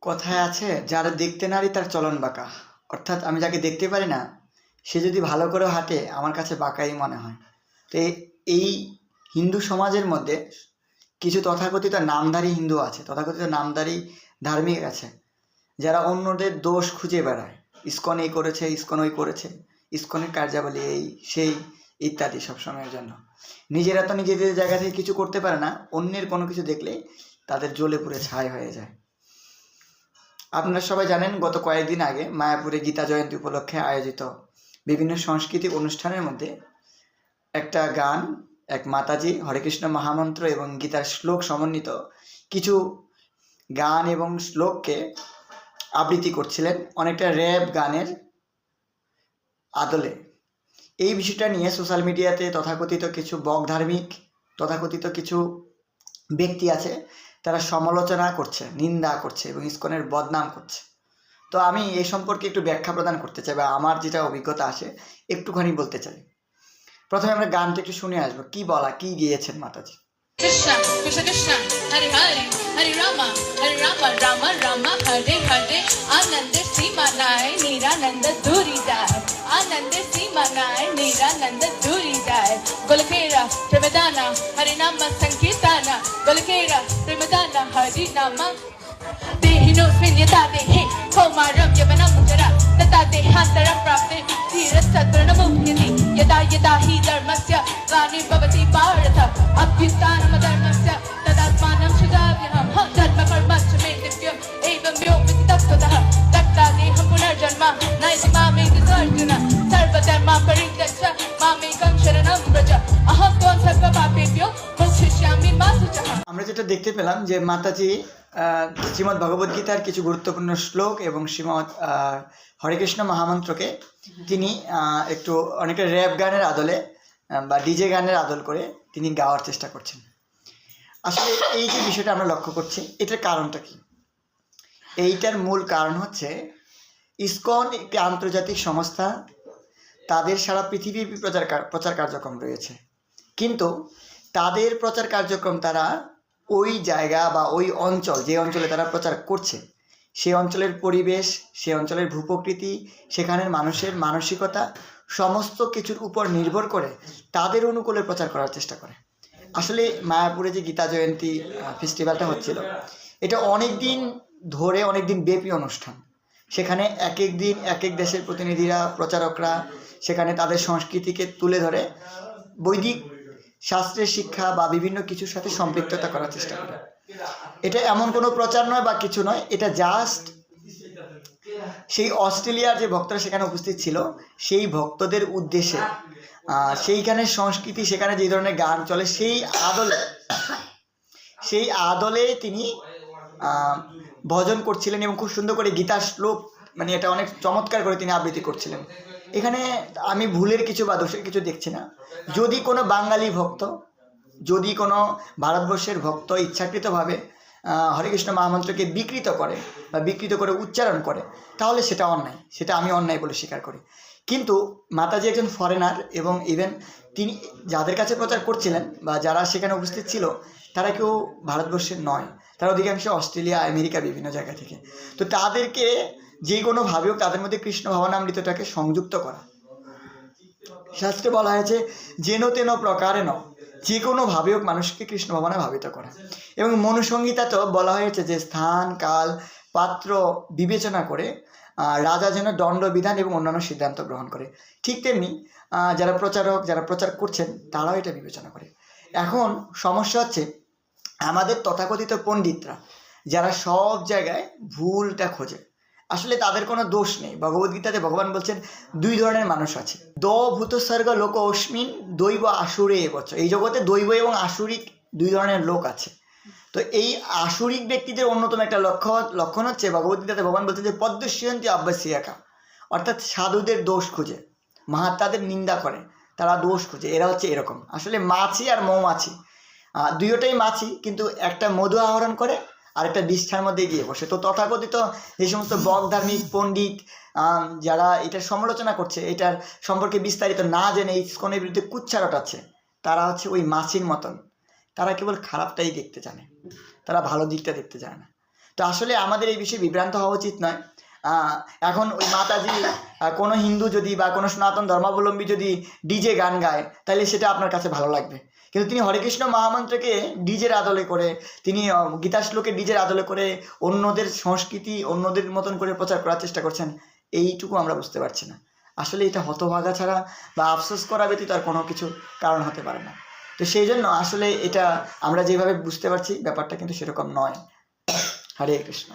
কথায় আছে যারা দেখতে নারী তার চলন বাঁকা। অর্থাৎ আমি যাকে দেখতে পারি না সে যদি ভালো করে হাঁটে আমার কাছে বাঁকাই মনে হয়। তো এই হিন্দু সমাজের মধ্যে কিছু তথাকথিত নামধারী হিন্দু আছে, তথাকথিত নামধারী ধার্মিক আছে, যারা অন্যদের দোষ খুঁজে বেড়ায়। ইসকন এই করেছে, ইসকন ওই করেছে, ইসকনের কার্যাবলী এই সেই ইত্যাদি সবসময়ের জন্য। নিজেরা তো নিজেদের জায়গা থেকে কিছু করতে পারে না, অন্যের কোনো কিছু দেখলেই তাদের জ্বলে পুড়ে ছাই হয়ে যায়। আপনারা সবাই জানেন গত কয়েকদিন আগে মায়াপুরে গীতা জয়ন্তী উপলক্ষে আয়োজিত বিভিন্ন সাংস্কৃতিক অনুষ্ঠানের মধ্যে একটা গান, এক মাতাজি হরে কৃষ্ণ মহামন্ত্র এবং গীতার শ্লোক সমন্বিত কিছু গান এবং শ্লোককে আবৃত্তি করছিলেন অনেকটা র্যাপ গানের আদলে। এই বিষয়টা নিয়ে সোশ্যাল মিডিয়াতে তথাকথিত কিছু বকধার্মিক তথাকথিত কিছু ব্যক্তি আছে, তারা সমালোচনা করছে, নিন্দা করছে এবং ইসকনের বদনাম করছে। তো আমি এই সম্পর্কে একটু ব্যাখ্যা প্রদান করতে চাই, বা আমার যেটা অভিজ্ঞতা আসে একটুখানি বলতে চাই। প্রথমে আমরা গানটা একটু শুনে আসবো, কি বলা, কি গিয়েছেন মাতাজি। Krishna, Krishna Krishna, Hare Hare, Hare Rama, Rama Rama, Hare Hare. Anand Sima Nai, Nirananda Duri Jai. Anand Sima Nai, Nirananda Duri Jai. Golakera, Premadana, Hare Nama Sankirtana. Golakera, Premadana, Hare Nama. Dehino Svinyata Dehe, Komaram Yavanam Jara. Tata Dehantara Prapte, Tira Satrana Mukhyati. Yada Yada Hi Dharmasya, Vani Bhavati Bharata. Abhyutanam Dharmasya, Tadatmanam Shudavyaham. Dharma Karma Chamedivya, Evam Yomiti Tattvatah. Tatta Deham Punarjanma, Naiti Mame Visarjana. Sarva Dharma Parityaksha, Mamekam Sharanam Vraja. Aham Tvam Sarva Papebhyo, Mokshishyami Ma Suchaha. আমরা যেটা দেখতে পেলাম যে মাতাজি শ্রীমদ্ ভগবদ গীতার কিছু গুরুত্বপূর্ণ শ্লোক এবং শ্রীমদ্ হরে কৃষ্ণ মহামন্ত্রকে তিনি একটু অনেকটা র্যাপ গানের আদলে বা ডিজে গানের আদল করে তিনি গাওয়ার চেষ্টা করছেন। আসলে এই যে বিষয়টা আমরা লক্ষ্য করছি, এটার কারণটা কি? এইটার মূল কারণ হচ্ছে ইসকন একটি আন্তর্জাতিক সংস্থা, তাদের সারা পৃথিবীর প্রচার কার্যক্রম রয়েছে, কিন্তু তাদের প্রচার কার্যক্রম তারা ওই জায়গা বা ওই অঞ্চল, যে অঞ্চলে তারা প্রচার করছে সেই অঞ্চলের পরিবেশ, সেই অঞ্চলের ভূপ্রকৃতি, সেখানের মানুষের মানসিকতা সমস্ত কিছুর উপর নির্ভর করে তাদের অনুকূলে প্রচার করার চেষ্টা করে। আসলে মায়াপুরে যে গীতা জয়ন্তী ফেস্টিভ্যালটা হচ্ছিল, এটা অনেক দিন ধরে, অনেক দিন ব্যাপী অনুষ্ঠান। সেখানে এক এক দিন এক এক দেশের প্রতিনিধিরা, প্রচারকরা সেখানে তাদের সংস্কৃতিকে তুলে ধরে বৈদিক শাস্ত্রের শিক্ষা বা বিভিন্ন কিছুর সাথে সম্পৃক্ততা করার চেষ্টা করে। এটা এমন কোনো প্রচার নয় বা কিছু নয়, এটা জাস্ট সেই অস্ট্রেলিয়ার যে ভক্তরা সেখানে উপস্থিত ছিল সেই ভক্তদের উদ্দেশ্যে সেইখানের সংস্কৃতি, সেখানে যে ধরনের গান চলে সেই আদলে তিনি ভজন করছিলেন এবং খুব সুন্দর করে গীতার শ্লোক, মানে এটা অনেক চমৎকার করে তিনি আবৃত্তি করছিলেন। এখানে আমি ভুলের কিছু বা দোষের কিছু দেখছি না। যদি কোনো বাঙালি ভক্ত, যদি কোনো ভারতবর্ষের ভক্ত ইচ্ছাকৃতভাবে হরে কৃষ্ণ মহামন্ত্রকে বিকৃত করে বা বিকৃত করে উচ্চারণ করে, তাহলে সেটা অন্যায়, সেটা আমি অন্যায় বলে স্বীকার করি। কিন্তু মাতাজি একজন ফরেনার এবং ইভেন তিনি যাদের কাছে প্রচার করছিলেন বা যারা সেখানে উপস্থিত ছিল তারা কেউ ভারতবর্ষের নয়, তারা অধিকাংশ অস্ট্রেলিয়া, আমেরিকা, বিভিন্ন জায়গা থেকে। তো তাদেরকে যে কোনোভাবে হোক তাদের মধ্যে কৃষ্ণ ভাবনামৃতটাকে সংযুক্ত করা। শাস্ত্রে বলা হয়েছে যেন তেন প্রকারেণ, যে কোনোভাবে হোক মানুষকে কৃষ্ণ ভাবনা ভাবিত করা। এবং মনুসংহিতাতেও বলা হয়েছে যে স্থান, কাল, পাত্র বিবেচনা করে রাজা যেন দণ্ডবিধান এবং অন্যান্য সিদ্ধান্ত গ্রহণ করে। ঠিক তেমনি যারা প্রচারক, যারা প্রচার করছেন তারাও এটা বিবেচনা করে। এখন সমস্যা হচ্ছে আমাদের তথাকথিত পণ্ডিতরা, যারা সব জায়গায় ভুলটা খোঁজে। আসলে তাদের কোনো দোষ নেই। ভগবদ্গীতাতে ভগবান বলছেন দুই ধরনের মানুষ আছে, ভূতসর্গ লোক অস্মিন দৈব আসুরে এবচ। এই জগতে দৈব এবং আসুরিক দুই ধরনের লোক আছে। তো এই আসুরিক ব্যক্তিদের অন্যতম একটা লক্ষণ হচ্ছে ভগবদ্গীতাতে ভগবান বলছেন যে পদ্মস্যন্তি অভ্যাসিয়াকা, অর্থাৎ সাধুদের দোষ খুঁজে, মহাত্মাদের নিন্দা করে, তারা দোষ খুঁজে। এরা হচ্ছে এরকম। আসলে মাছি আর মৌমাছি দুইটাই মাছি, কিন্তু একটা মধু আহরণ করে আর একটা বিষ্ঠার মধ্যে গিয়ে বসে। তো তথাকথিত যে সমস্ত বকধার্মিক পণ্ডিত যারা এটার সমালোচনা করছে, এটার সম্পর্কে বিস্তারিত না জেনে ইসকনের বিরুদ্ধে কুচ্ছা রটাচ্ছে, তারা হচ্ছে ওই মাছির মতন। তারা কেবল খারাপটাই দেখতে জানে, তারা ভালো দিকটা দেখতে জানে না। তো আসলে আমাদের এই বিষয়ে বিভ্রান্ত হওয়া উচিত নয়। এখন ওই মাতাজি কোনো হিন্দু যদি বা কোনো সনাতন ধর্মাবলম্বী যদি ডিজে গান গায় তাহলে সেটা আপনার কাছে ভালো লাগবে, কিন্তু তিনি হরে কৃষ্ণ মহামন্ত্রকে ডিজের আদলে করে, তিনি গীতা শ্লোকে ডিজের আদলে করে অন্যদের সংস্কৃতি অন্যদের মতন করে প্রচার করার চেষ্টা করছেন, এইটুকু আমরা বুঝতে পারছি না। আসলে এটা হতভাগা ছাড়া বা আফসোস করা ব্যতীত আর কোনো কিছু কারণ হতে পারে না। তো সেই জন্য আসলে এটা আমরা যেভাবে বুঝতে পারছি ব্যাপারটা কিন্তু সেরকম নয়। হরে কৃষ্ণ।